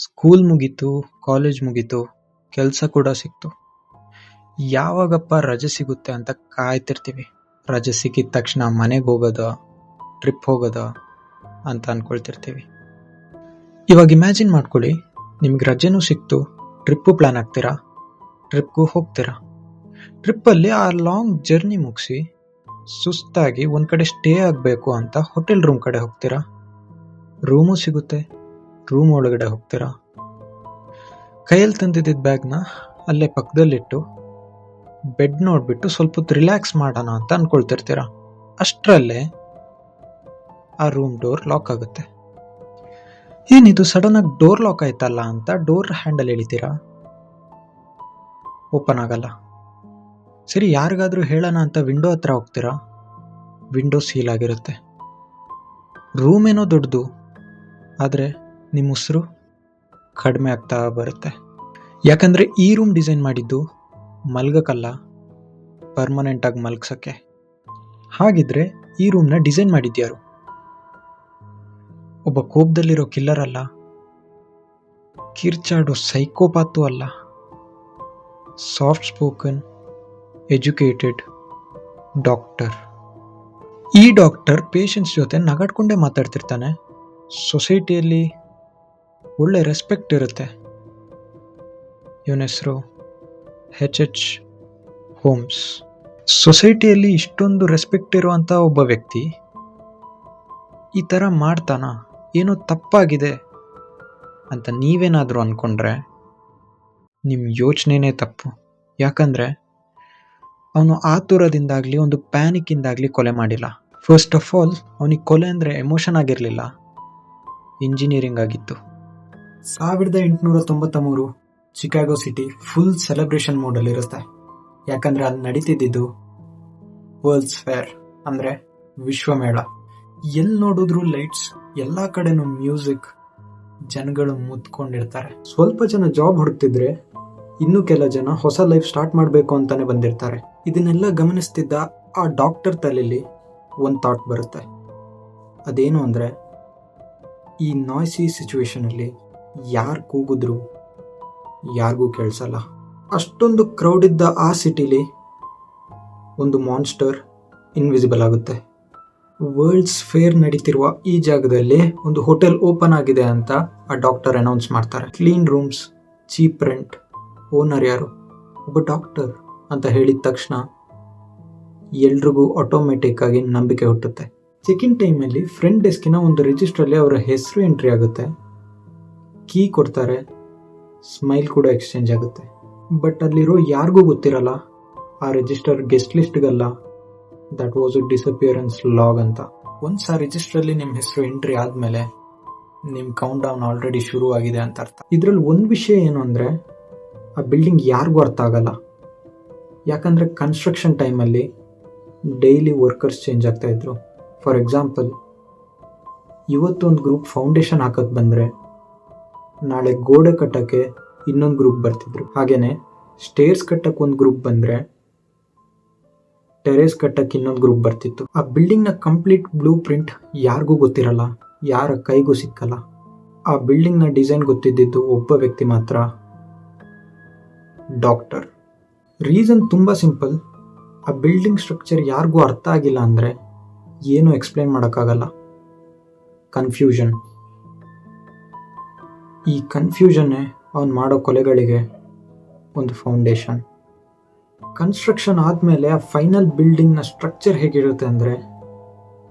School ಮುಗೀತು, college ಮುಗೀತು, ಕೆಲಸ ಕೂಡ ಸಿಕ್ತು. ಯಾವಾಗಪ್ಪ ರಜೆ ಸಿಗುತ್ತೆ ಅಂತ ಕಾಯ್ತಿರ್ತೀವಿ. ರಜೆ ಸಿಕ್ಕಿದ ತಕ್ಷಣ ಮನೆಗೆ ಹೋಗೋದ, ಟ್ರಿಪ್ ಹೋಗೋದ ಅಂತ ಅನ್ಕೊಳ್ತಿರ್ತೀವಿ. ಇವಾಗ ಇಮ್ಯಾಜಿನ್ ಮಾಡ್ಕೊಳ್ಳಿ, ನಿಮ್ಗೆ ರಜೆನೂ ಸಿಕ್ತು, ಟ್ರಿಪ್ಪು ಪ್ಲಾನ್ ಆಗ್ತೀರಾ, ಟ್ರಿಪ್ಗೂ ಹೋಗ್ತೀರಾ. ಟ್ರಿಪ್ಪಲ್ಲಿ ಆ ಲಾಂಗ್ ಜರ್ನಿ ಮುಗಿಸಿ ಸುಸ್ತಾಗಿ ಒಂದ್ ಕಡೆ ಸ್ಟೇ ಆಗಬೇಕು ಅಂತ ಹೋಟೆಲ್ ರೂಮ್ ಕಡೆ ಹೋಗ್ತೀರಾ. ರೂಮು ಸಿಗುತ್ತೆ, ರೂಮ್ ಒಳಗಡೆ ಹೋಗ್ತೀರಾ. ಕೈಯಲ್ಲಿ ತಂದಿದ್ದ ಬ್ಯಾಗ್ನ ಅಲ್ಲೇ ಪಕ್ಕದಲ್ಲಿಟ್ಟು ಬೆಡ್ ನೋಡ್ಬಿಟ್ಟು ಸ್ವಲ್ಪ ಹೊತ್ತು ರಿಲ್ಯಾಕ್ಸ್ ಮಾಡೋಣ ಅಂತ ಅನ್ಕೊಳ್ತಿರ್ತೀರಾ. ಅಷ್ಟರಲ್ಲೇ ಆ ರೂಮ್ ಡೋರ್ ಲಾಕ್ ಆಗುತ್ತೆ. ಏನಿದು ಸಡನ್ ಆಗಿ ಡೋರ್ ಲಾಕ್ ಆಯ್ತಲ್ಲ ಅಂತ ಡೋರ್ ಹ್ಯಾಂಡಲ್ ಎಳಿತೀರಾ, ಓಪನ್ ಆಗಲ್ಲ. ಸರಿ, ಯಾರಿಗಾದ್ರೂ ಹೇಳೋಣ ಅಂತ ವಿಂಡೋ ಹತ್ರ ಹೋಗ್ತೀರಾ, ವಿಂಡೋ ಸೀಲ್ ಆಗಿರುತ್ತೆ. ರೂಮ್ ಏನೋ ದೊಡ್ಡದು, ಆದರೆ ನಿಮ್ಮ ಉಸಿರು ಕಡಿಮೆ ಆಗ್ತಾ ಬರುತ್ತೆ. ಯಾಕಂದ್ರೆ ಈ ರೂಮ್ ಡಿಸೈನ್ ಮಾಡಿದ್ದು ಮಲ್ಗಕ್ಕಲ್ಲ, ಪರ್ಮನೆಂಟ್ ಆಗಿ ಮಲ್ಗ್ಸಕ್ಕೆ. ಹಾಗಿದ್ರೆ ಈ ರೂಮ್ನ ಡಿಸೈನ್ ಮಾಡಿದ್ಯಾರು? ಒಬ್ಬ ಕೋಪದಲ್ಲಿರೋ ಕಿಲ್ಲರ್ ಅಲ್ಲ, ಕಿರ್ಚಾಡೋ ಸೈಕೋಪಾತು ಅಲ್ಲ, ಸಾಫ್ಟ್ ಸ್ಪೋಕನ್ ಎಜುಕೇಟೆಡ್ ಡಾಕ್ಟರ್. ಈ ಡಾಕ್ಟರ್ ಪೇಷಂಟ್ಸ್ ಜೊತೆ ನಗಾಡ್ಕೊಂಡೇ ಮಾತಾಡ್ತಿರ್ತಾನೆ. ಸೊಸೈಟಿಯಲ್ಲಿ ಒಳ್ಳೆ ರೆಸ್ಪೆಕ್ಟ್ ಇರುತ್ತೆ. ಇವನ ಹೆಸರು H.H. ಹೋಮ್ಸ್. ಸೊಸೈಟಿಯಲ್ಲಿ ಇಷ್ಟೊಂದು ರೆಸ್ಪೆಕ್ಟ್ ಇರುವಂಥ ಒಬ್ಬ ವ್ಯಕ್ತಿ ಈ ಥರ ಮಾಡ್ತಾನ, ಏನೋ ತಪ್ಪಾಗಿದೆ ಅಂತ ನೀವೇನಾದರೂ ಅಂದ್ಕೊಂಡ್ರೆ ನಿಮ್ಮ ಯೋಚನೆನೇ ತಪ್ಪು. ಯಾಕಂದರೆ ಅವನು ಆತುರದಿಂದಾಗಲಿ ಒಂದು ಪ್ಯಾನಿಕ್ಕಿಂದಾಗಲಿ ಕೊಲೆ ಮಾಡಿಲ್ಲ. ಫಸ್ಟ್ ಆಫ್ ಆಲ್, ಅವನಿಗೆ ಕೊಲೆ ಅಂದರೆ ಎಮೋಷನ್ ಆಗಿರಲಿಲ್ಲ, ಇಂಜಿನಿಯರಿಂಗ್ ಆಗಿತ್ತು. 1893 ಚಿಕಾಗೋ ಸಿಟಿ ಫುಲ್ ಸೆಲೆಬ್ರೇಷನ್ ಮೋಡಲ್ಲಿ ಇರುತ್ತೆ. ಯಾಕಂದರೆ ಅಲ್ಲಿ ನಡೀತಿದ್ದು ವರ್ಲ್ಡ್ಸ್ ಫೇರ್, ಅಂದರೆ ವಿಶ್ವಮೇಳ. ಎಲ್ಲಿ ನೋಡಿದ್ರು ಲೈಟ್ಸ್, ಎಲ್ಲ ಕಡೆನೂ ಮ್ಯೂಸಿಕ್, ಜನಗಳು ಮುತ್ಕೊಂಡಿರ್ತಾರೆ. ಸ್ವಲ್ಪ ಜನ ಜಾಬ್ ಹುಡುಕ್ತಿದ್ರೆ, ಇನ್ನು ಕೆಲ ಜನ ಹೊಸ ಲೈಫ್ ಸ್ಟಾರ್ಟ್ ಮಾಡಬೇಕು ಅಂತಾನೆ ಬಂದಿರ್ತಾರೆ. ಇದನ್ನೆಲ್ಲ ಗಮನಿಸ್ತಿದ್ದ ಆ ಡಾಕ್ಟರ್ ತಲೆಯಲ್ಲಿ ಒಂದು ಥಾಟ್ ಬರುತ್ತೆ. ಅದೇನು ಅಂದರೆ, ಈ ನಾಯ್ಸಿ ಸಿಚುವೇಶನಲ್ಲಿ ಯಾರು ಕೂಗಿದ್ರು ಯಾರಿಗೂ ಕೇಳಿಸಲ್ಲ. ಅಷ್ಟೊಂದು ಕ್ರೌಡ್ ಇದ್ದ ಆ ಸಿಟಿಲಿ ಒಂದು ಮಾನ್ಸ್ಟರ್ ಇನ್ವಿಸಿಬಲ್ ಆಗುತ್ತೆ. ವರ್ಲ್ಡ್ಸ್ ಫೇರ್ ನಡೀತಿರುವ ಈ ಜಾಗದಲ್ಲಿ ಒಂದು ಹೋಟೆಲ್ ಓಪನ್ ಆಗಿದೆ ಅಂತ ಆ ಡಾಕ್ಟರ್ ಅನೌನ್ಸ್ ಮಾಡ್ತಾರೆ. Clean rooms, cheap rent, owner ಯಾರು? ಒಬ್ಬ ಡಾಕ್ಟರ್ ಅಂತ ಹೇಳಿದ ತಕ್ಷಣ ಎಲ್ರಿಗೂ ಆಟೋಮೆಟಿಕ್ ಆಗಿ ನಂಬಿಕೆ ಹುಟ್ಟುತ್ತೆ. ಚೆಕ್ ಇನ್ ಟೈಮಲ್ಲಿ ಫ್ರಂಟ್ ಡೆಸ್ಕಿನ ಒಂದು ರಿಜಿಸ್ಟ್ರಲ್ಲಿ ಅವರ ಹೆಸರು ಎಂಟ್ರಿ ಆಗುತ್ತೆ, ಕೀ ಕೊಡ್ತಾರೆ, ಸ್ಮೈಲ್ ಕೂಡ ಎಕ್ಸ್ಚೇಂಜ್ ಆಗುತ್ತೆ. ಬಟ್ ಅಲ್ಲಿರೋ ಯಾರಿಗೂ ಗೊತ್ತಿರಲ್ಲ ಆ ರಿಜಿಸ್ಟರ್ ಗೆಸ್ಟ್ ಲಿಸ್ಟ್ಗಲ್ಲ, that was a disappearance log ಅಂತ. ಒಂದ್ಸ ಆ ರಿಜಿಸ್ಟ್ರಲ್ಲಿ ನಿಮ್ಮ ಹೆಸರು ಎಂಟ್ರಿ ಆದಮೇಲೆ ನಿಮ್ಮ ಕೌಂಟ್ ಡೌನ್ ಆಲ್ರೆಡಿ ಶುರು ಆಗಿದೆ ಅಂತ ಅರ್ಥ. ಇದರಲ್ಲಿ ಒಂದು ವಿಷಯ ಏನು ಅಂದರೆ, ಆ ಬಿಲ್ಡಿಂಗ್ ಯಾರಿಗೂ ಅರ್ಥ ಆಗಲ್ಲ. ಯಾಕಂದರೆ ಕನ್ಸ್ಟ್ರಕ್ಷನ್ ಟೈಮಲ್ಲಿ ಡೈಲಿ ವರ್ಕರ್ಸ್ ಚೇಂಜ್ ಆಗ್ತಾ ಇದ್ರು. ಫಾರ್ ಎಕ್ಸಾಂಪಲ್, ಇವತ್ತು ಒಂದು ಗ್ರೂಪ್ ಫೌಂಡೇಶನ್ ಹಾಕಕ್ಕೆ ಬಂದರೆ ನಾಳೆ ಗೋಡೆ ಕಟ್ಟಕ್ಕೆ ಇನ್ನೊಂದು ಗ್ರೂಪ್ ಬರ್ತಿದ್ರು. ಹಾಗೇನೆ ಸ್ಟೇರ್ಸ್ ಕಟ್ಟಕ್ಕೆ ಒಂದು ಗ್ರೂಪ್ ಬಂದರೆ ಟೆರೇಸ್ ಕಟ್ಟಕ್ಕೆ ಇನ್ನೊಂದು ಗ್ರೂಪ್ ಬರ್ತಿತ್ತು. ಆ ಬಿಲ್ಡಿಂಗ್ನ ಕಂಪ್ಲೀಟ್ ಬ್ಲೂ ಪ್ರಿಂಟ್ ಯಾರಿಗೂ ಗೊತ್ತಿರಲ್ಲ, ಯಾರ ಕೈಗೂ ಸಿಕ್ಕಲ್ಲ. ಆ ಬಿಲ್ಡಿಂಗ್ನ ಡಿಸೈನ್ ಗೊತ್ತಿದ್ದು ಒಬ್ಬ ವ್ಯಕ್ತಿ ಮಾತ್ರ, ಡಾಕ್ಟರ್. ರೀಸನ್ ತುಂಬ ಸಿಂಪಲ್. ಆ ಬಿಲ್ಡಿಂಗ್ ಸ್ಟ್ರಕ್ಚರ್ ಯಾರಿಗೂ ಅರ್ಥ ಆಗಿಲ್ಲ ಅಂದರೆ ಏನು ಎಕ್ಸ್ಪ್ಲೇನ್ ಮಾಡೋಕ್ಕಾಗಲ್ಲ. ಕನ್ಫ್ಯೂಷನ್. ಈ ಕನ್ಫ್ಯೂಷನ್ನೇ ಅವನು ಮಾಡೋ ಕೊಲೆಗಳಿಗೆ ಒಂದು ಫೌಂಡೇಶನ್. ಕನ್ಸ್ಟ್ರಕ್ಷನ್ ಆದಮೇಲೆ ಆ ಫೈನಲ್ ಬಿಲ್ಡಿಂಗ್ನ ಸ್ಟ್ರಕ್ಚರ್ ಹೇಗಿರುತ್ತೆ ಅಂದರೆ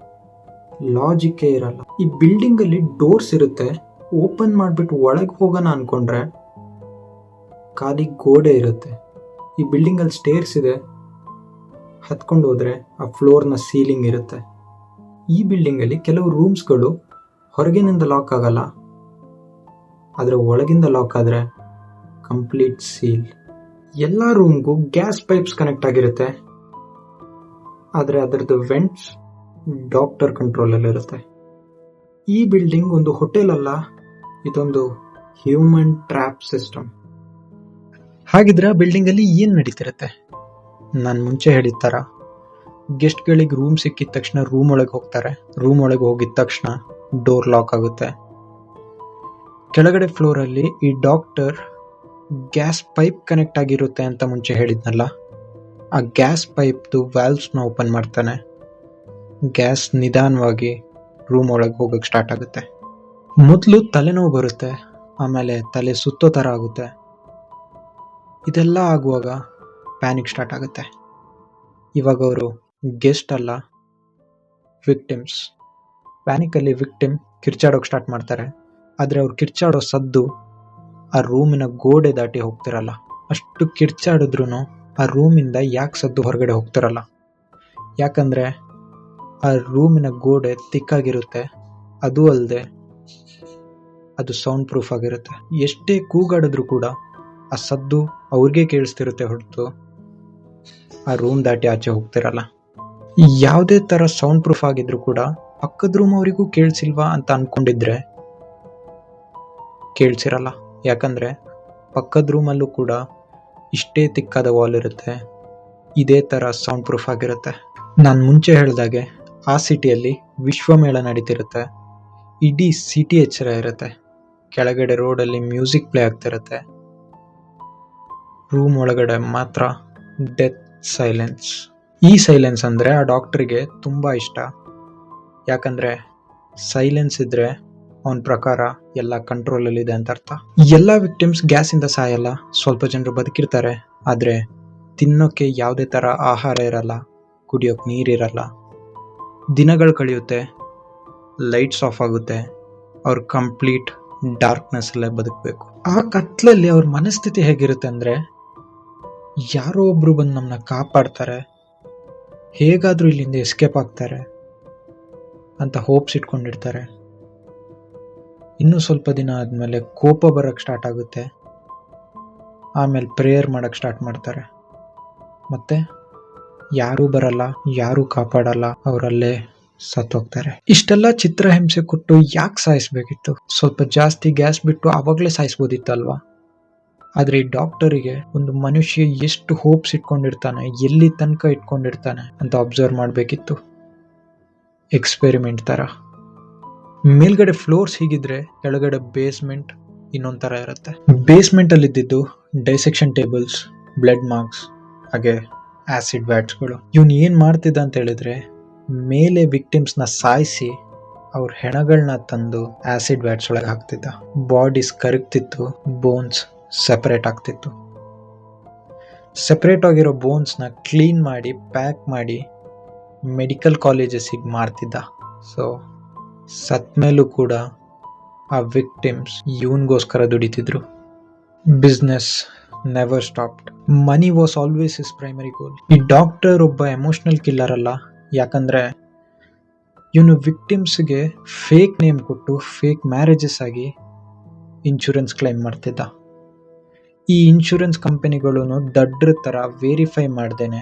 ಲಾಜಿಕ್ಕೇ ಇರಲ್ಲ. ಈ ಬಿಲ್ಡಿಂಗಲ್ಲಿ ಡೋರ್ಸ್ ಇರುತ್ತೆ, ಓಪನ್ ಮಾಡಿಬಿಟ್ಟು ಒಳಗೆ ಹೋಗೋಣ ಅಂದ್ಕೊಂಡ್ರೆ ಖಾಲಿ ಗೋಡೆ ಇರುತ್ತೆ. ಈ ಬಿಲ್ಡಿಂಗಲ್ಲಿ ಸ್ಟೇರ್ಸ್ ಇದೆ, ಹತ್ಕೊಂಡು ಹೋದರೆ ಆ ಫ್ಲೋರ್ನ ಸೀಲಿಂಗ್ ಇರುತ್ತೆ. ಈ ಬಿಲ್ಡಿಂಗಲ್ಲಿ ಕೆಲವು ರೂಮ್ಸ್ಗಳು ಹೊರಗಿನಿಂದ ಲಾಕ್ ಆಗಲ್ಲ, ಆದರೆ ಒಳಗಿಂದ ಲಾಕ್ ಆದರೆ ಕಂಪ್ಲೀಟ್ ಸೀಲ್. ಎಲ್ಲ ರೂಮ್ಗೂ ಗ್ಯಾಸ್ ಪೈಪ್ಸ್ ಕನೆಕ್ಟ್ ಆಗಿರುತ್ತೆ, ಆದರೆ ಅದರದ್ದು ವೆಂಟ್ಸ್ ಡಾಕ್ಟರ್ ಕಂಟ್ರೋಲಲ್ಲಿರುತ್ತೆ. ಈ ಬಿಲ್ಡಿಂಗ್ ಒಂದು ಹೋಟೆಲ್ ಅಲ್ಲ, ಇದೊಂದು ಹ್ಯೂಮನ್ ಟ್ರ್ಯಾಪ್ ಸಿಸ್ಟಮ್. ಹಾಗಿದ್ರೆ ಆ ಬಿಲ್ಡಿಂಗಲ್ಲಿ ಏನು ನಡೀತಿರುತ್ತೆ? ನಾನು ಮುಂಚೆ ಹೇಳಿದ ಥರ ಗೆಸ್ಟ್ಗಳಿಗೆ ರೂಮ್ ಸಿಕ್ಕಿದ ತಕ್ಷಣ ರೂಮ್ ಒಳಗೆ ಹೋಗ್ತಾರೆ, ರೂಮ್ ಒಳಗೆ ಹೋಗಿದ ತಕ್ಷಣ ಡೋರ್ ಲಾಕ್ ಆಗುತ್ತೆ. ಕೆಳಗಡೆ ಫ್ಲೋರ್ ಅಲ್ಲಿ ಈ ಡಾಕ್ಟರ್ ಗ್ಯಾಸ್ ಪೈಪ್ ಕನೆಕ್ಟ್ ಆಗಿರುತ್ತೆ ಅಂತ ಮುಂಚೆ ಹೇಳಿದ್ನಲ್ಲ, ಆ ಗ್ಯಾಸ್ ಪೈಪ್ದು ವ್ಯಾಲ್ವ್ಸ್ ನ ಓಪನ್ ಮಾಡ್ತಾನೆ. ಗ್ಯಾಸ್ ನಿಧಾನವಾಗಿ ರೂಮ್ ಒಳಗೆ ಹೋಗಕ್ ಸ್ಟಾರ್ಟ್ ಆಗುತ್ತೆ. ಮೊದಲು ತಲೆನೋವು ಬರುತ್ತೆ, ಆಮೇಲೆ ತಲೆ ಸುತ್ತೋ ತರ ಆಗುತ್ತೆ. ಇದೆಲ್ಲ ಆಗುವಾಗ ಪ್ಯಾನಿಕ್ ಸ್ಟಾರ್ಟ್ ಆಗುತ್ತೆ. ಇವಾಗ ಅವರು ಗೆಸ್ಟ್ ಅಲ್ಲ, ವಿಕ್ಟಿಮ್ಸ್. ಪ್ಯಾನಿಕ್ ಅಲ್ಲಿ ವಿಕ್ಟಿಮ್ ಕಿರ್ಚಾಡೋಕ್ ಸ್ಟಾರ್ಟ್ ಮಾಡ್ತಾರೆ. ಆದ್ರೆ ಅವ್ರು ಕಿರ್ಚಾಡೋ ಸದ್ದು ಆ ರೂಮಿನ ಗೋಡೆ ದಾಟಿ ಹೋಗ್ತಿರಲ್ಲ. ಅಷ್ಟು ಕಿರ್ಚಾಡಿದ್ರು ಆ ರೂಮಿಂದ ಯಾಕೆ ಸದ್ದು ಹೊರಗಡೆ ಹೋಗ್ತಿರಲ್ಲ? ಯಾಕಂದ್ರೆ ಆ ರೂಮಿನ ಗೋಡೆ ತಿಕ್ಕಾಗಿರುತ್ತೆ. ಅದು ಅಲ್ಲದೆ ಅದು ಸೌಂಡ್ ಪ್ರೂಫ್ ಆಗಿರುತ್ತೆ. ಎಷ್ಟೇ ಕೂಗಾಡಿದ್ರು ಕೂಡ ಆ ಸದ್ದು ಅವ್ರಿಗೆ ಕೇಳಿಸ್ತಿರುತ್ತೆ ಹೊರತು ಆ ರೂಮ್ ದಾಟಿ ಆಚೆ ಹೋಗ್ತಿರಲ್ಲ. ಯಾವುದೇ ತರ ಸೌಂಡ್ ಪ್ರೂಫ್ ಆಗಿದ್ರು ಕೂಡ ಪಕ್ಕದ ರೂಮ್ ಅವರಿಗೂ ಕೇಳಿಸಿಲ್ವಾ ಅಂತ ಅನ್ಕೊಂಡಿದ್ರೆ ಕೇಳಿಸಿರಲ್ಲ. ಯಾಕಂದ್ರೆ ಪಕ್ಕದ ರೂಮಲ್ಲೂ ಕೂಡ ಇಷ್ಟೇ ತಿಕ್ಕಾದ ವಾಲ್ ಇರುತ್ತೆ, ಇದೇ ತರ ಸೌಂಡ್ ಪ್ರೂಫ್ ಆಗಿರುತ್ತೆ. ನಾನು ಮುಂಚೆ ಹೇಳ್ದಾಗೆ ಆ ಸಿಟಿಯಲ್ಲಿ ವಿಶ್ವಮೇಳ ನಡೀತಿರುತ್ತೆ. ಇಡೀ ಸಿಟಿ ಎಚ್ಚರ ಇರುತ್ತೆ. ಕೆಳಗಡೆ ರೋಡಲ್ಲಿ ಮ್ಯೂಸಿಕ್ ಪ್ಲೇ ಆಗ್ತಿರುತ್ತೆ. ರೂಮ್ ಒಳಗಡೆ ಮಾತ್ರ ಡೆತ್ ಸೈಲೆನ್ಸ್. ಈ ಸೈಲೆನ್ಸ್ ಅಂದ್ರೆ ಆ ಡಾಕ್ಟರ್ಗೆ ತುಂಬಾ ಇಷ್ಟ. ಯಾಕಂದ್ರೆ ಸೈಲೆನ್ಸ್ ಇದ್ರೆ ಅವನ ಪ್ರಕಾರ ಎಲ್ಲ ಕಂಟ್ರೋಲ್ ಅಲ್ಲಿ ಇದೆ ಅಂತ ಅರ್ಥ. ಎಲ್ಲಾ ವಿಕ್ಟಿಮ್ಸ್ ಗ್ಯಾಸ್ ಇಂದ ಸಾಯಲ್ಲ. ಸ್ವಲ್ಪ ಜನರು ಬದುಕಿರ್ತಾರೆ, ಆದ್ರೆ ತಿನ್ನೋಕೆ ಯಾವುದೇ ತರ ಆಹಾರ ಇರಲ್ಲ, ಕುಡಿಯೋಕ್ ನೀರಿರಲ್ಲ. ದಿನಗಳು ಕಳೆಯುತ್ತೆ, ಲೈಟ್ಸ್ ಆಫ್ ಆಗುತ್ತೆ, ಅವ್ರು ಕಂಪ್ಲೀಟ್ ಡಾರ್ಕ್ನೆಸ್ ಅಲ್ಲೇ ಬದುಕಬೇಕು. ಆ ಕತ್ಲಲ್ಲಿ ಅವ್ರ ಮನಸ್ಥಿತಿ ಹೇಗಿರುತ್ತೆ ಅಂದ್ರೆ, ಯಾರೋ ಒಬ್ರು ಬಂದು ನಮ್ಮನ್ನ ಕಾಪಾಡ್ತಾರೆ, ಹೇಗಾದ್ರೂ ಇಲ್ಲಿಂದ ಎಸ್ಕೇಪ್ ಆಗ್ತಾರೆ ಅಂತ ಹೋಪ್ಸ್ ಇಟ್ಕೊಂಡಿರ್ತಾರೆ. ಇನ್ನು ಸ್ವಲ್ಪ ದಿನ ಆದ್ಮೇಲೆ ಕೋಪ ಬರಕ್ ಸ್ಟಾರ್ಟ್ ಆಗುತ್ತೆ. ಆಮೇಲೆ ಪ್ರೇಯರ್ ಮಾಡಕ್ ಸ್ಟಾರ್ಟ್ ಮಾಡ್ತಾರೆ. ಮತ್ತೆ ಯಾರೂ ಬರಲ್ಲ, ಯಾರೂ ಕಾಪಾಡಲ್ಲ, ಅವರಲ್ಲೇ ಸತ್ತೋಗ್ತಾರೆ. ಇಷ್ಟೆಲ್ಲ ಚಿತ್ರಹಿಂಸೆ ಕೊಟ್ಟು ಯಾಕೆ ಸಾಯಿಸ್ಬೇಕಿತ್ತು? ಸ್ವಲ್ಪ ಜಾಸ್ತಿ ಗ್ಯಾಸ್ ಬಿಟ್ಟು ಅವಾಗ್ಲೇ ಸಾಯಿಸ್ಬೋದಿತ್ತಲ್ವಾ? ಆದ್ರೆ ಈ ಡಾಕ್ಟರಿಗೆ ಒಂದು ಮನುಷ್ಯ ಎಷ್ಟು ಹೋಪ್ಸ್ ಇಟ್ಕೊಂಡಿರ್ತಾನೆ, ಎಲ್ಲಿ ತನಕ ಇಟ್ಕೊಂಡಿರ್ತಾನೆ ಅಂತ ಅಬ್ಸರ್ವ್ ಮಾಡ್ಬೇಕಿತ್ತು. ಎಕ್ಸ್ಪೆರಿಮೆಂಟ್ ತರ. ಮೇಲ್ಗಡೆ ಫ್ಲೋರ್ಸ್ ಹೀಗಿದ್ರೆ ಕೆಳಗಡೆ ಬೇಸ್ಮೆಂಟ್ ಇನ್ನೊಂದ್ ತರ ಇರುತ್ತೆ. ಬೇಸ್ಮೆಂಟ್ ಅಲ್ಲಿ ಇದ್ದಿದ್ದು ಡೈಸೆಕ್ಷನ್ ಟೇಬಲ್ಸ್, ಬ್ಲಡ್ ಮಾರ್ಕ್ಸ್, ಹಾಗೆ ಆಸಿಡ್ ವ್ಯಾಟ್ಸ್ಗಳು. ಇವನ್ ಏನ್ ಮಾಡ್ತಿದ್ದ ಅಂತ ಹೇಳಿದ್ರೆ, ಮೇಲೆ ವಿಕ್ಟಿಮ್ಸ್ ನ ಸಾಯಿಸಿ ಅವ್ರ ಹೆಣಗಳನ್ನ ತಂದು ಆಸಿಡ್ ವ್ಯಾಟ್ಸ್ ಒಳಗೆ ಹಾಕ್ತಿದ್ದ. ಬಾಡೀಸ್ ಕರಗ್ತಿತ್ತು, ಬೋನ್ಸ್ ಸೆಪರೇಟ್ ಆಗ್ತಿತ್ತು. ಸೆಪರೇಟ್ ಆಗಿರೋ ಬೋನ್ಸ್ ನ ಕ್ಲೀನ್ ಮಾಡಿ ಪ್ಯಾಕ್ ಮಾಡಿ ಮೆಡಿಕಲ್ ಕಾಲೇಜಸ್ಗೆ ಮಾರ್ತಿದ್ದ. ಸೊ ಸತ್ ಮೇಲೂ ಕೂಡ ಆ ವಿಕ್ಟಿಮ್ಸ್ ಇವನ್ಗೋಸ್ಕರ ದುಡಿತಿದ್ರು. Business never stopped. Money was always his primary goal. ಈ ಡಾಕ್ಟರ್ ಒಬ್ಬ ಎಮೋಷನಲ್ ಕಿಲ್ಲರ್ ಅಲ್ಲ, ಯಾಕಂದ್ರೆ ಇವನು ವಿಕ್ಟಿಮ್ಸ್ಗೆ ಫೇಕ್ ನೇಮ್ ಕೊಟ್ಟು ಫೇಕ್ ಮ್ಯಾರೇಜಸ್ ಆಗಿ ಇನ್ಶೂರೆನ್ಸ್ ಕ್ಲೈಮ್ ಮಾಡ್ತಿದ್ದ. ಈ ಇನ್ಶೂರೆನ್ಸ್ ಕಂಪನಿಗಳು ದಡ್ರ ತರ ವೆರಿಫೈ ಮಾಡ್ದೇನೆ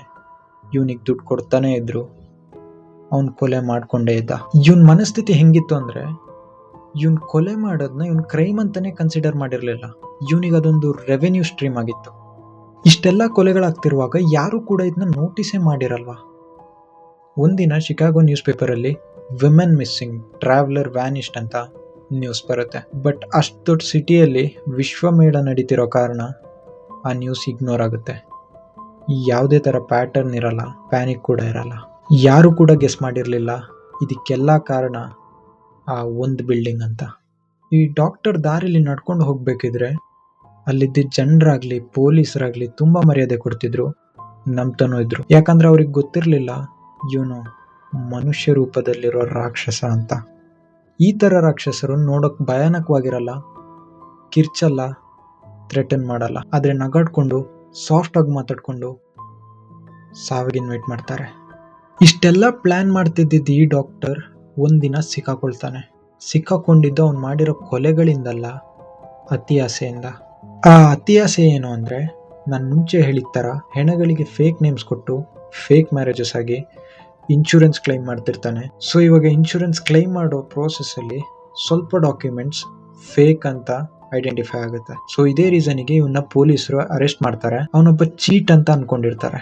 ಇವನಿಗೆ ದುಡ್ಡು ಕೊಡ್ತಾನೆ ಇದ್ರು. ಅವನ್ ಕೊಲೆ ಮಾಡ್ಕೊಂಡೇ ಇದ್ದ. ಇವನ್ ಮನಸ್ಥಿತಿ ಹೆಂಗಿತ್ತು ಅಂದ್ರೆ, ಇವನ್ ಕೊಲೆ ಮಾಡೋದನ್ನ ಇವನ್ ಕ್ರೈಮ್ ಅಂತಾನೆ ಕನ್ಸಿಡರ್ ಮಾಡಿರ್ಲಿಲ್ಲ. ಇವನಿಗೆ ಅದೊಂದು ರೆವೆನ್ಯೂ ಸ್ಟ್ರೀಮ್ ಆಗಿತ್ತು. ಇಷ್ಟೆಲ್ಲ ಕೊಲೆಗಳಾಗ್ತಿರುವಾಗ ಯಾರು ಕೂಡ ಇದನ್ನ ನೋಟಿಸೇ ಮಾಡಿರಲ್ವಾ? ಒಂದಿನ ಶಿಕಾಗೋ ನ್ಯೂಸ್ ಪೇಪರ್ ಅಲ್ಲಿ ವಿಮೆನ್ ಮಿಸ್ಸಿಂಗ್, ಟ್ರಾವೆಲರ್ ವ್ಯಾನಿಶ್ಡ್ ಅಂತ ನ್ಯೂಸ್ ಬರುತ್ತೆ. ಬಟ್ ಅಷ್ಟು ದೊಡ್ಡ ಸಿಟಿಯಲ್ಲಿ ವಿಶ್ವಮೇಳ ನಡೀತಿರೋ ಕಾರಣ ಆ ನ್ಯೂಸ್ ಇಗ್ನೋರ್ ಆಗುತ್ತೆ. ಯಾವುದೇ ತರ ಪ್ಯಾಟರ್ನ್ ಇರಲ್ಲ, ಪ್ಯಾನಿಕ್ ಕೂಡ ಇರಲ್ಲ. ಯಾರು ಕೂಡ ಗೆಸ್ ಮಾಡಿರ್ಲಿಲ್ಲ ಇದಕ್ಕೆಲ್ಲ ಕಾರಣ ಆ ಒಂದು ಬಿಲ್ಡಿಂಗ್ ಅಂತ. ಈ ಡಾಕ್ಟರ್ ದಾರಿಲಿ ನಡ್ಕೊಂಡು ಹೋಗ್ಬೇಕಿದ್ರೆ ಅಲ್ಲಿದ್ದ ಜನರಾಗ್ಲಿ ಪೊಲೀಸರಾಗ್ಲಿ ತುಂಬಾ ಮರ್ಯಾದೆ ಕೊಡ್ತಿದ್ರು, ನಂಬ್ತಾನೂ ಇದ್ರು. ಯಾಕಂದ್ರೆ ಅವ್ರಿಗೆ ಗೊತ್ತಿರ್ಲಿಲ್ಲ ಇವನು ಮನುಷ್ಯ ರೂಪದಲ್ಲಿರೋ ರಾಕ್ಷಸ ಅಂತ. ಈ ತರ ರಾಕ್ಷಸರು ನೋಡಕ್ ಭಯಾನಕವಾಗಿರಲ್ಲ, ಕಿರ್ಚಲ್ಲ, ಥ್ರೆಟನ್ ಮಾಡಲ್ಲ, ಆದ್ರೆ ನಗಾಡ್ಕೊಂಡು ಸಾಫ್ಟ್ ಆಗಿ ಮಾತಾಡ್ಕೊಂಡು ಸಾವಿಗೆ ಇನ್ವೈಟ್ ಮಾಡ್ತಾರೆ. ಇಷ್ಟೆಲ್ಲ ಪ್ಲಾನ್ ಮಾಡ್ತಿದ್ದ ಈ ಡಾಕ್ಟರ್ ಒಂದಿನ ಸಿಕ್ಕಾಕೊಳ್ತಾನೆ. ಸಿಕ್ಕಾಕೊಂಡಿದ್ದು ಅವ್ನು ಮಾಡಿರೋ ಕೊಲೆಗಳಿಂದಲ್ಲ, ಅತಿ ಆಸೆಯಿಂದ. ಆ ಅತಿ ಆಸೆ ಏನು ಅಂದ್ರೆ, ನಾನು ಮುಂಚೆ ಹೇಳಿದ ತರ ಹೆಣಗಳಿಗೆ ಫೇಕ್ ನೇಮ್ಸ್ ಕೊಟ್ಟು ಫೇಕ್ ಮ್ಯಾರೇಜಸ್ ಆಗಿ ಇನ್ಶೂರೆನ್ಸ್ ಕ್ಲೈಮ್ ಮಾಡ್ತಿರ್ತಾನೆ. ಸೊ ಇವಾಗ ಇನ್ಶೂರೆನ್ಸ್ ಕ್ಲೈಮ್ ಮಾಡೋ ಪ್ರೋಸೆಸ್ ಅಲ್ಲಿ ಸ್ವಲ್ಪ ಡಾಕ್ಯುಮೆಂಟ್ಸ್ ಫೇಕ್ ಅಂತ ಐಡೆಂಟಿಫೈ ಆಗುತ್ತೆ. ಸೊ ಇದೇ ರೀಸನ್ಗೆ ಇವನ್ನ ಪೊಲೀಸರು ಅರೆಸ್ಟ್ ಮಾಡ್ತಾರೆ. ಅವನೊಬ್ಬ ಚೀಟ್ ಅಂತ ಅನ್ಕೊಂಡಿರ್ತಾರೆ.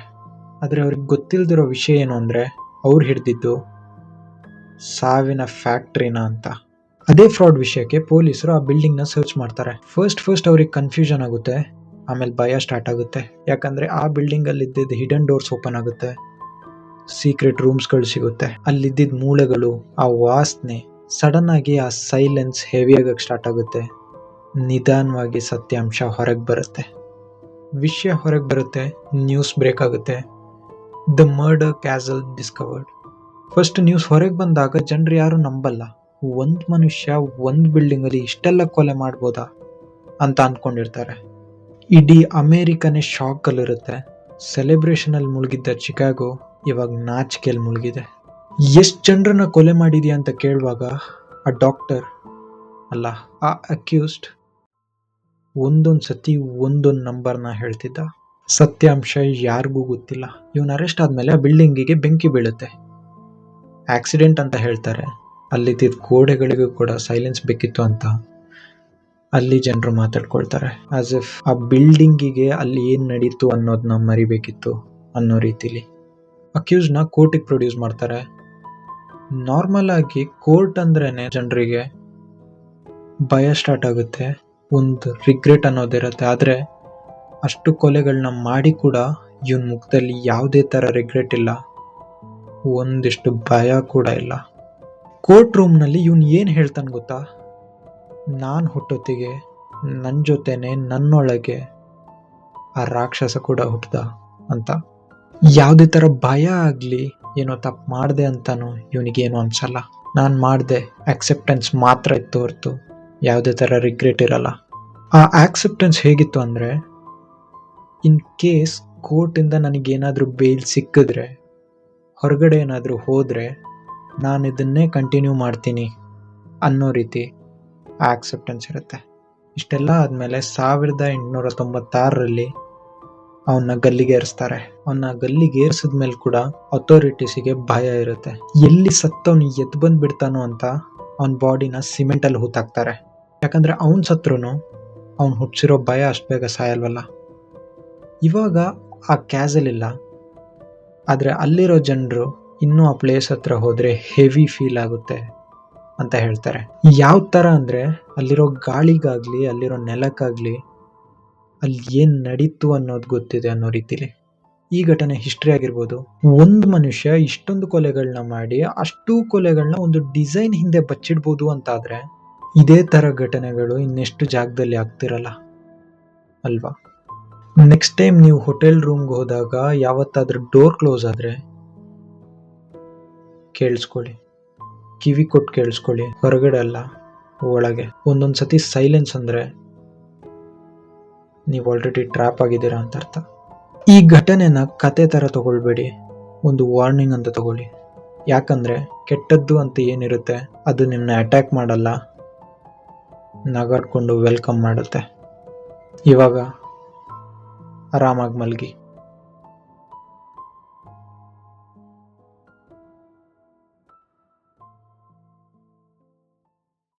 ಆದ್ರೆ ಅವ್ರಿಗೆ ಗೊತ್ತಿಲ್ದಿರೋ ವಿಷಯ ಏನು ಅಂದ್ರೆ, ಅವ್ರು ಹಿಡ್ದಿದ್ದು ಸಾವಿನ ಫ್ಯಾಕ್ಟ್ರಿನ ಅಂತ. ಅದೇ ಫ್ರಾಡ್ ವಿಷಯಕ್ಕೆ ಪೊಲೀಸರು ಆ ಬಿಲ್ಡಿಂಗ್ ನ ಸರ್ಚ್ ಮಾಡ್ತಾರೆ. ಫಸ್ಟ್ ಅವ್ರಿಗೆ ಕನ್ಫ್ಯೂಷನ್ ಆಗುತ್ತೆ, ಆಮೇಲೆ ಭಯ ಸ್ಟಾರ್ಟ್ ಆಗುತ್ತೆ. ಯಾಕಂದ್ರೆ ಆ ಬಿಲ್ಡಿಂಗ್ ಅಲ್ಲಿ ಇದ್ದಿದ್ದ ಹಿಡನ್ ಡೋರ್ಸ್ ಓಪನ್ ಆಗುತ್ತೆ, ಸೀಕ್ರೆಟ್ ರೂಮ್ಸ್ ಗಳು ಸಿಗುತ್ತೆ, ಅಲ್ಲಿದ್ದಿದ್ದ ಮೂಳೆಗಳು, ಆ ವಾಸನೆ, ಸಡನ್ ಆಗಿ ಆ ಸೈಲೆನ್ಸ್ ಹೆವಿ ಆಗಕ್ಕೆ ಸ್ಟಾರ್ಟ್ ಆಗುತ್ತೆ. ನಿಧಾನವಾಗಿ ಸತ್ಯಾಂಶ ಹೊರಗೆ ಬರುತ್ತೆ. ವಿಷಯ ಹೊರಗೆ ಬರುತ್ತೆ, ನ್ಯೂಸ್ ಬ್ರೇಕ್ ಆಗುತ್ತೆ. The murder castle discovered. First news ಹೊರಗೆ ಬಂದಾಗ ಜನರು ಯಾರು ನಂಬಲ್ಲ. ಒಂದ್ ಮನುಷ್ಯ ಒಂದ್ ಬಿಲ್ಡಿಂಗ್ ಅಲ್ಲಿ ಇಷ್ಟೆಲ್ಲ ಕೊಲೆ ಮಾಡ್ಬೋದಾ ಅಂತ ಅನ್ಕೊಂಡಿರ್ತಾರೆ. ಇಡೀ ಅಮೇರಿಕನೇ ಶಾಕ್ ಅಲ್ಲಿರುತ್ತೆ. ಸೆಲೆಬ್ರೇಷನ್ ಅಲ್ಲಿ ಮುಳುಗಿದ್ದ ಚಿಕಾಗೋ ಇವಾಗ ನಾಚಿಕೆಯಲ್ಲಿ ಮುಳುಗಿದೆ. ಎಷ್ಟು ಜನರನ್ನ ಕೊಲೆ ಮಾಡಿದ್ಯಾ ಅಂತ ಕೇಳುವಾಗ ಆ ಡಾಕ್ಟರ್ ಅಲ್ಲ, ಆ ಅಕ್ಯೂಸ್ಡ್ ಒಂದೊಂದ್ ಸತಿ ಒಂದೊಂದು ನಂಬರ್ನ ಹೇಳ್ತಿದ್ದ. ಸತ್ಯಾಂಶ ಯಾರಿಗೂ ಗೊತ್ತಿಲ್ಲ. ಇವನ್ ಅರೆಸ್ಟ್ ಆದ್ಮೇಲೆ ಆ ಬಿಲ್ಡಿಂಗಿಗೆ ಬೆಂಕಿ ಬೀಳುತ್ತೆ. ಆಕ್ಸಿಡೆಂಟ್ ಅಂತ ಹೇಳ್ತಾರೆ. ಅಲ್ಲಿದ್ದ ಗೋಡೆಗಳಿಗೂ ಕೂಡ ಸೈಲೆನ್ಸ್ ಬೇಕಿತ್ತು ಅಂತ ಅಲ್ಲಿ ಜನರು ಮಾತಾಡ್ಕೊಳ್ತಾರೆ. ಆಸ್ ಇಫ್ ಆ ಬಿಲ್ಡಿಂಗಿಗೆ ಅಲ್ಲಿ ಏನ್ ನಡೀತು ಅನ್ನೋದನ್ನ ಮರಿಬೇಕಿತ್ತು ಅನ್ನೋ ರೀತಿಲಿ. ಅಕ್ಯೂಸ್ ನ ಕೋರ್ಟಿಗೆ ಪ್ರೊಡ್ಯೂಸ್ ಮಾಡ್ತಾರೆ. ನಾರ್ಮಲ್ ಆಗಿ ಕೋರ್ಟ್ ಅಂದ್ರೇನೆ ಜನರಿಗೆ ಭಯ ಸ್ಟಾರ್ಟ್ ಆಗುತ್ತೆ, ಒಂದು ರಿಗ್ರೆಟ್ ಅನ್ನೋದಿರುತ್ತೆ. ಆದ್ರೆ ಅಷ್ಟು ಕೊಲೆಗಳನ್ನ ಮಾಡಿ ಕೂಡ ಇವನ್ ಮುಖದಲ್ಲಿ ಯಾವುದೇ ತರ ರಿಗ್ರೆಟ್ ಇಲ್ಲ, ಒಂದಿಷ್ಟು ಭಯ ಕೂಡ ಇಲ್ಲ. ಕೋರ್ಟ್ ರೂಮ್ ನಲ್ಲಿ ಇವನ್ ಏನ್ ಹೇಳ್ತಾನೆ ಗೊತ್ತಾ? ನಾನ್ ಹುಟ್ಟೊತ್ತಿಗೆ ನನ್ ಜೊತೆನೆ ನನ್ನೊಳಗೆ ಆ ರಾಕ್ಷಸ ಕೂಡ ಹುಟ್ಟದ ಅಂತ. ಯಾವುದೇ ತರ ಭಯ ಆಗ್ಲಿ, ಏನೋ ತಪ್ಪು ಮಾಡ್ದೆ ಅಂತಾನು ಇವನಿಗೇನು ಅನ್ಸಲ್ಲ. ನಾನ್ ಮಾಡ್ದೆ ಅಕ್ಸೆಪ್ಟೆನ್ಸ್ ಮಾತ್ರ ಇತ್ತು ಹೊರತು ಯಾವುದೇ ತರ ರಿಗ್ರೆಟ್ ಇರಲ್ಲ. ಆ ಆಕ್ಸೆಪ್ಟೆನ್ಸ್ ಹೇಗಿತ್ತು ಅಂದ್ರೆ, ಇನ್ ಕೇಸ್ ಕೋರ್ಟ್ ಇಂದ ನನಗೇನಾದ್ರೂ ಬೇಲ್ ಸಿಕ್ಕಿದ್ರೆ, ಹೊರಗಡೆ ಏನಾದ್ರೂ ಹೋದ್ರೆ ನಾನು ಇದನ್ನೇ ಕಂಟಿನ್ಯೂ ಮಾಡ್ತೀನಿ ಅನ್ನೋ ರೀತಿ ಆ ಆಕ್ಸೆಪ್ಟೆನ್ಸ್ ಇರುತ್ತೆ. ಇಷ್ಟೆಲ್ಲ ಆದ್ಮೇಲೆ 1896ರಲ್ಲಿ ಅವನ್ನ ಗಲ್ಲಿಗೇರಿಸ್ತಾರೆ. ಅವನ್ನ ಗಲ್ಲಿಗೇರಿಸಿದ್ಮೇಲೆ ಕೂಡ ಅಥಾರಿಟೀಸಿಗೆ ಭಯ ಇರುತ್ತೆ. ಎಲ್ಲಿ ಸತ್ತವನು ಎದ್ದು ಬಂದ್ ಬಿಡ್ತಾನೋ ಅಂತ ಅವನ ಬಾಡಿನ ಸಿಮೆಂಟ್ ಅಲ್ಲಿ ಹೂತಾಕ್ತಾರೆ. ಯಾಕಂದ್ರೆ ಅವನ್ ಸತ್ರುನು ಅವ್ನು ಹುಟ್ಟಿಸಿರೋ ಭಯ ಅಷ್ಟು ಬೇಗ ಸಾಯಲ್ವಲ್ಲ. ಇವಾಗ ಆ ಕ್ಯಾಸಲ್ ಇಲ್ಲ, ಆದ್ರೆ ಅಲ್ಲಿರೋ ಜನರು ಇನ್ನೂ ಆ ಪ್ಲೇಸ್ ಹತ್ರ ಹೋದ್ರೆ ಹೆವಿ ಫೀಲ್ ಆಗುತ್ತೆ ಅಂತ ಹೇಳ್ತಾರೆ. ಯಾವ ತರ ಅಂದ್ರೆ, ಅಲ್ಲಿರೋ ಗಾಳಿಗಾಗ್ಲಿ, ಅಲ್ಲಿರೋ ನೆಲಕ್ಕಾಗ್ಲಿ ಅಲ್ಲಿ ಏನ್ ನಡೀತು ಅನ್ನೋದು ಗೊತ್ತಿದೆ ಅನ್ನೋ ರೀತಿಲಿ. ಈ ಘಟನೆ ಹಿಸ್ಟ್ರಿ ಆಗಿರ್ಬೋದು. ಒಂದು ಮನುಷ್ಯ ಇಷ್ಟೊಂದು ಕೊಲೆಗಳನ್ನ ಮಾಡಿ ಅಷ್ಟೂ ಕೊಲೆಗಳನ್ನ ಒಂದು ಡಿಸೈನ್ ಹಿಂದೆ ಬಚ್ಚಿಡ್ಬೋದು ಅಂತಾದ್ರೆ, ಇದೇ ತರ ಘಟನೆಗಳು ಇನ್ನೆಷ್ಟು ಜಾಗದಲ್ಲಿ ಆಗ್ತಿರಲ್ಲ ಅಲ್ವಾ? ನೆಕ್ಸ್ಟ್ ಟೈಮ್ ನೀವು ಹೋಟೆಲ್ ರೂಮ್ಗೆ ಹೋದಾಗ ಯಾವತ್ತಾದ್ರೂ ಡೋರ್ ಕ್ಲೋಸ್ ಆದ್ರೆ ಕೇಳಿಸ್ಕೊಳ್ಳಿ, ಕಿವಿ ಕೊಟ್ಟು ಕೇಳಿಸ್ಕೊಳ್ಳಿ. ಹೊರಗಡೆ ಅಲ್ಲ, ಒಳಗೆ. ಒಂದೊಂದ್ಸತಿ ಸೈಲೆನ್ಸ್ ಅಂದ್ರೆ ನೀವು ಆಲ್ರೆಡಿ ಟ್ರ್ಯಾಪ್ ಆಗಿದ್ದೀರಾ ಅಂತ ಅರ್ಥ. ಈ ಘಟನೆನ ಕತೆ ತರ ತಗೊಳ್ಬೇಡಿ, ಒಂದು ವಾರ್ನಿಂಗ್ ಅಂತ ತಗೊಳ್ಳಿ. ಯಾಕಂದ್ರೆ ಕೆಟ್ಟದ್ದು ಅಂತ ಏನಿರುತ್ತೆ ಅದು ನಿಮ್ಮನ್ನ ಅಟ್ಯಾಕ್ ಮಾಡಲ್ಲ, ನಗಾಡ್ಕೊಂಡು ವೆಲ್ಕಮ್ ಮಾಡುತ್ತೆ. ಇವಾಗ ಆರಾಮಾಗಿ ಮಲಗಿ.